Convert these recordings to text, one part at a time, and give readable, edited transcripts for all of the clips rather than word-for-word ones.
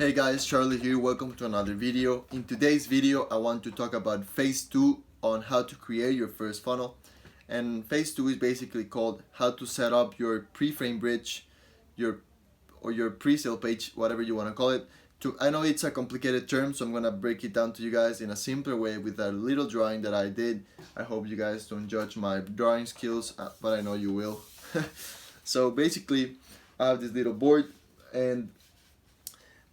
Hey guys, Charlie here, welcome to another video. In today's video I want to talk about phase 2 on how to create your first funnel. And phase 2 is basically called how to set up your pre-frame bridge, your pre-sale page, whatever you want to call it. I know it's a complicated term, so I'm gonna break it down to you guys in a simpler way with a little drawing that I did. I hope you guys don't judge my drawing skills, but I know you will. So basically I have this little board, and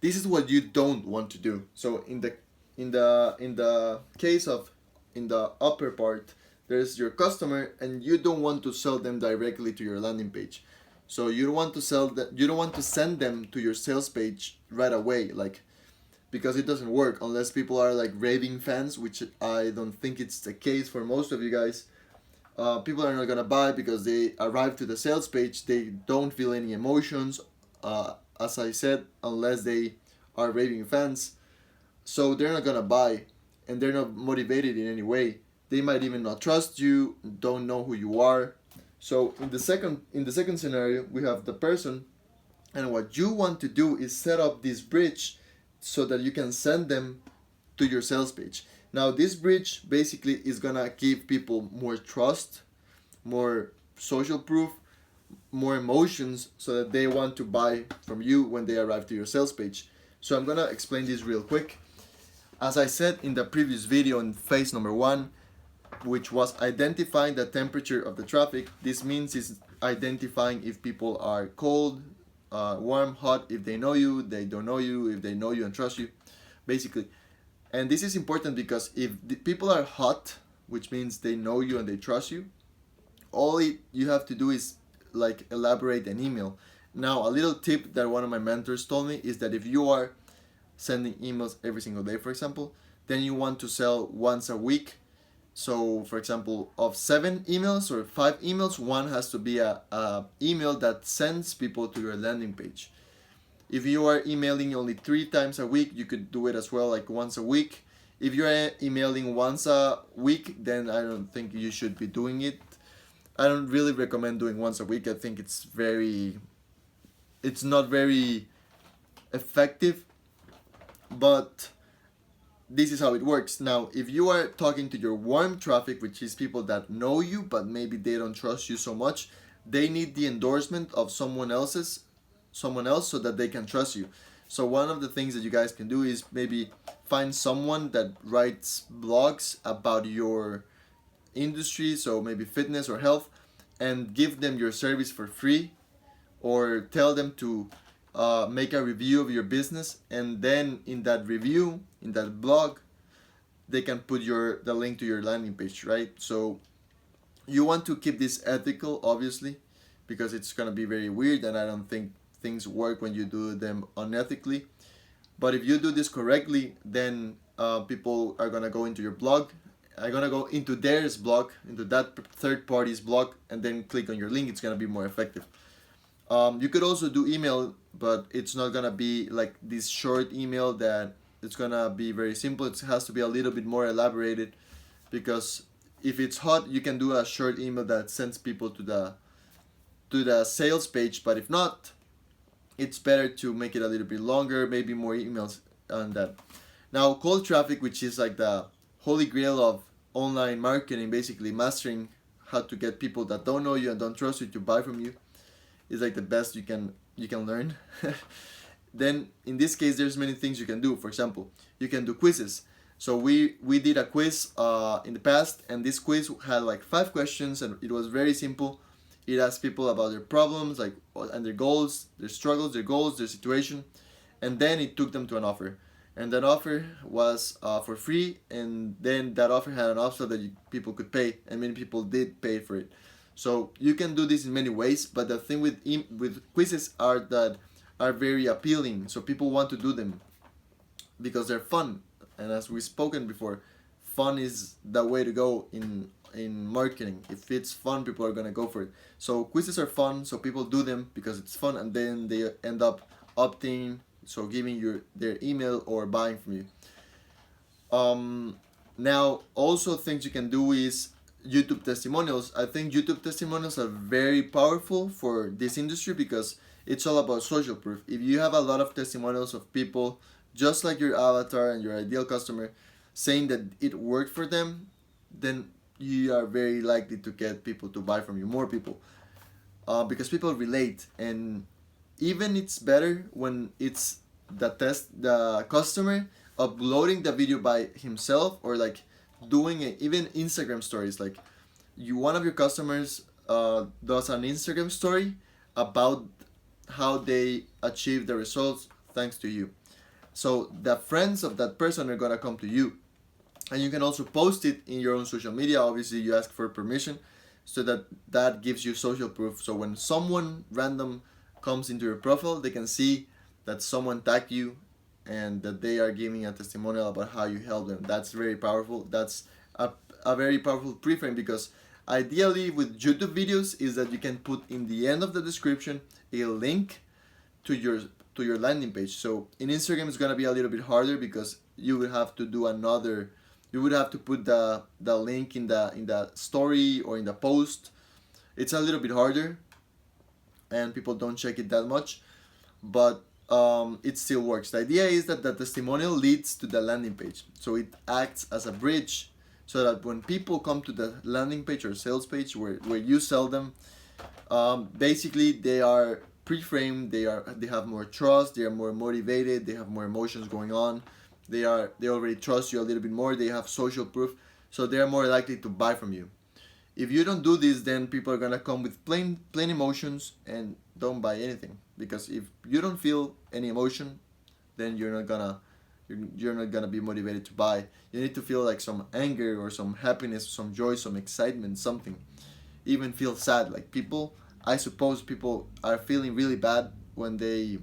this is what you don't want to do. So in the case of in the upper part, there's your customer, and you don't want to sell them directly to your landing page. So you don't want to you don't want to send them to your sales page right away, like, because it doesn't work unless people are like raving fans, which I don't think it's the case for most of you guys. People are not gonna buy because they arrive to the sales page, they don't feel any emotions, as I said, unless they are raving fans. So they're not gonna buy, and they're not motivated in any way. They might even not trust you, don't know who you are. So in the second scenario, we have the person, and what you want to do is set up this bridge so that you can send them to your sales page. Now this bridge basically is gonna give people more trust, more social proof, more emotions, so that they want to buy from you when they arrive to your sales page. So I'm gonna explain this real quick. As I said in the previous video in phase number 1, which was identifying the temperature of the traffic, this means is identifying if people are cold, warm, hot, if they know you, they don't know you, if they know you and trust you, basically. And this is important because if the people are hot, which means they know you and they trust you, all you have to do is like elaborate an email. Now, a little tip that one of my mentors told me is that if you are sending emails every single day, for example, then you want to sell once a week. So for example, of 7 emails or 5 emails, one has to be a email that sends people to your landing page. If you are emailing only 3 times a week, you could do it as well, like once a week. If you're emailing once a week, then I don't think you should be doing it. I don't really recommend doing once a week. I think it's not very effective, but this is how it works. Now, if you are talking to your warm traffic, which is people that know you, but maybe they don't trust you so much, they need the endorsement of someone else so that they can trust you. So one of the things that you guys can do is maybe find someone that writes blogs about your industry, so maybe fitness or health, and give them your service for free, or tell them to make a review of your business, and then in that review, in that blog, they can put the link to your landing page, right? So you want to keep this ethical, obviously, because it's gonna be very weird, and I don't think things work when you do them unethically. But if you do this correctly, then people are gonna go into your blog, are gonna go into theirs blog, into that third party's blog, and then click on your link. It's gonna be more effective. You could also do email, but it's not gonna be like this short email that it's gonna be very simple. It has to be a little bit more elaborated, because if it's hot, you can do a short email that sends people to the sales page. But if not, it's better to make it a little bit longer, maybe more emails on that. Now, cold traffic, which is like the holy grail of online marketing, basically mastering how to get people that don't know you and don't trust you to buy from you, is like the best you can learn. Then in this case, there's many things you can do. For example, you can do quizzes. So we did a quiz in the past, and this quiz had like 5 questions, and it was very simple. It asked people about their problems, like, and their goals, their struggles, their goals, their situation, and then it took them to an offer. And that offer was for free, and then that offer had an option that people could pay, and many people did pay for it. So you can do this in many ways, but the thing with quizzes are that are very appealing, so people want to do them because they're fun. And as we've spoken before, fun is the way to go in marketing. If it's fun, people are gonna go for it. So quizzes are fun, so people do them because it's fun, and then they end up opting, so giving their email or buying from you. Now, also things you can do is YouTube testimonials. I think YouTube testimonials are very powerful for this industry because it's all about social proof. If you have a lot of testimonials of people just like your avatar and your ideal customer saying that it worked for them, then you are very likely to get people to buy from you, more people, because people relate. And even it's better when it's the customer uploading the video by himself, or like doing it, even Instagram stories. Like one of your customers does an Instagram story about how they achieve the results thanks to you. So the friends of that person are gonna come to you, and you can also post it in your own social media. Obviously, you ask for permission, so that gives you social proof. So when someone random comes into your profile, they can see that someone tagged you and that they are giving a testimonial about how you helped them. That's very powerful. That's a very powerful preframe, because ideally with YouTube videos is that you can put in the end of the description a link to your landing page. So in Instagram it's gonna be a little bit harder, because you would have to do another, you would have to put the link in the story or in the post. It's a little bit harder and people don't check it that much, but it still works. The idea is that the testimonial leads to the landing page, so it acts as a bridge, so that when people come to the landing page or sales page where you sell them, basically they are pre-framed, they have more trust, they are more motivated, they have more emotions going on, they already trust you a little bit more, they have social proof, so they are more likely to buy from you. If you don't do this, then people are gonna come with plain emotions and don't buy anything, because if you don't feel any emotion, then you're not gonna be motivated to buy. You need to feel like some anger or some happiness, some joy, some excitement, something. Even feel sad. Like I suppose people are feeling really bad when they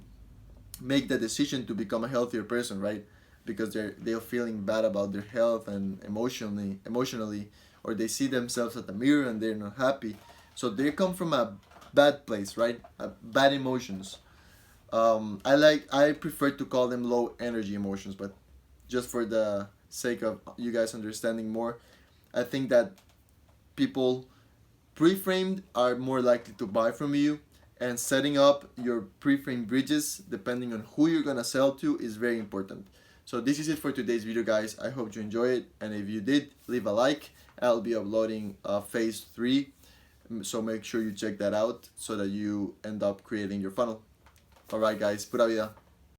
make the decision to become a healthier person, right? Because they're feeling bad about their health and emotionally, or they see themselves at the mirror and they're not happy. So they come from a bad place, right? Bad emotions. I prefer to call them low energy emotions, but just for the sake of you guys understanding more, I think that people pre-framed are more likely to buy from you, and setting up your pre-framed bridges depending on who you're gonna sell to is very important. So this is it for today's video, guys. I hope you enjoy it, and if you did, leave a like. I'll be uploading phase 3, so make sure you check that out so that you end up creating your funnel. Alright guys, pura vida.